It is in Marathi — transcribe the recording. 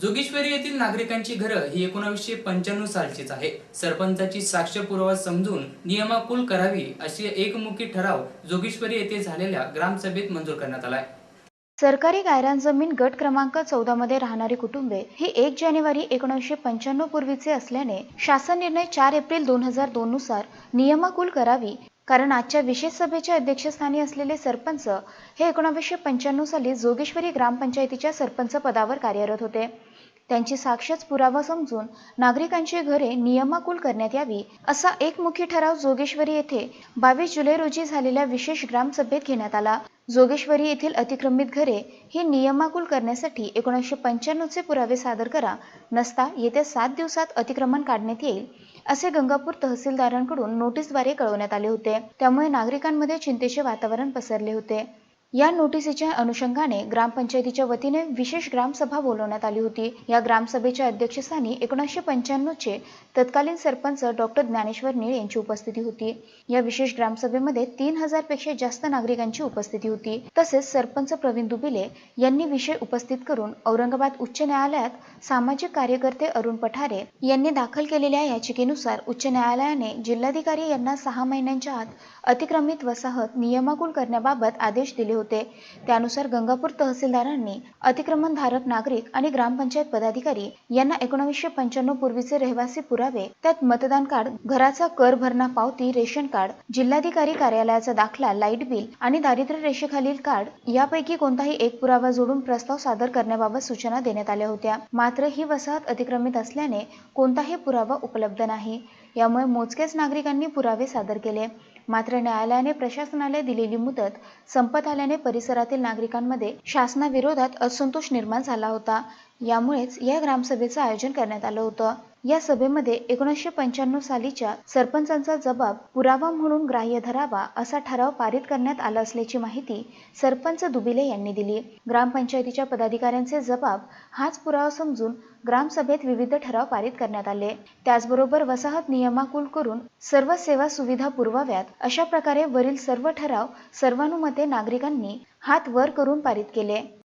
जोगेश्वरी येथील नागरिकांची घरं ही 1995 सालचीच आहे. सरपंचाची साक्ष पुरावा समजून नियमाकुल करावी अशी एकमुखी ठराव जोगेश्वरी येथे झालेल्या ग्रामसभेत मंजूर करण्यात आलाय. सरकारी गायरान जमीन गट क्रमांक 14 मध्ये राहणारी कुटुंबे ही 1 जानेवारी 1995 पूर्वीचे असल्याने शासन निर्णय 4 एप्रिल 2002 नुसार नियमाकुल करावी. कारण आजच्या विशेष सभेच्या अध्यक्षस्थानी असलेले सरपंच हे 1995 साली जोगेश्वरी ग्रामपंचायतीच्या सरपंच पदावर कार्यरत होते. त्यांची साक्षच पुरावा समजून नागरिकांची घरे नियमाकुल करण्यात यावी असा एकमुखी ठराव जोगेश्वरी येथे 22 जुलै रोजी झालेल्या विशेष ग्रामसभेत घेण्यात आला. जोगेश्वरी येथील अतिक्रमित घरे ही नियमाकुल करण्यासाठी 1995 चे पुरावे सादर करा, नसता येत्या 7 दिवसात अतिक्रमण काढण्यात येईल असे गंगापूर तहसीलदारांकडून नोटीसद्वारे कळवण्यात आले होते. त्यामुळे नागरिकांमध्ये चिंतेचे वातावरण पसरले होते. या नोटीसीच्या अनुषंगाने ग्रामपंचायतीच्या वतीने विशेष ग्रामसभा बोलवण्यात आली होती. या ग्रामसभेच्या अध्यक्षस्थानी 1995 चे तत्कालीन सरपंच डॉक्टर ज्ञानेश्वर नीळ यांची उपस्थिती होती. या विशेष ग्रामसभेमध्ये 3000 पेक्षा जास्त नागरिकांची उपस्थिती होती. तसेच सरपंच प्रवीण दुबिले यांनी विषय उपस्थित करून औरंगाबाद उच्च न्यायालयात सामाजिक कार्यकर्ते अरुण पठारे यांनी दाखल केलेल्या याचिकेनुसार उच्च न्यायालयाने जिल्हाधिकारी यांना 6 महिन्यांच्या आत अतिक्रमित वसाहत नियमाकुल करण्याबाबत आदेश दिले होते. त्यानुसार गंगापूर तहसीलदारांनी अतिक्रमणधारक नागरिक आणि ग्रामपंचायत पदाधिकारी यांना 1995 पूर्वीचे रहिवासी पुरावे, त्यात मतदान कार्ड, घराचा कर भरणा पावती, रेशन कार्ड, जिल्हाधिकारी कार्यालयाचा दाखला, लाईट बिल आणि दारिद्र्य रेषेखालील कार्ड यापैकी कोणताही एक पुरावा जोडून प्रस्ताव सादर करण्याबाबत सूचना देण्यात आल्या होत्या. मात्र ही वसाहत अतिक्रमित असल्याने कोणताही पुरावा उपलब्ध नाही. यामुळे मोजकेच नागरिकांनी पुरावे सादर केले. मात्र न्यायालयाने प्रशासनाला दिलेली मुदत संपत आल्याने परिसरातील नागरिकांमध्ये शासनाविरोधात असंतोष निर्माण झाला होता. यामुळेच या ग्रामसभेचं आयोजन करण्यात आलं होतं. या सभेमध्ये 1995 सालीच्या सरपंचांचा जबाब पुरावा म्हणून ग्राह्य धरावा असा ठराव पारित करण्यात आला असल्याची माहिती सरपंच दुबिले यांनी दिली. ग्रामपंचायतीच्या पदाधिकाऱ्यांचे जबाब हाच पुरावा समजून ग्रामसभेत विविध ठराव पारित करण्यात आले. त्याचबरोबर वसाहत नियमाकुल करून सर्व सेवा सुविधा पुरवाव्यात अशा प्रकारे वरील सर्व ठराव सर्वानुमते नागरिकांनी हात वर करून पारित केले.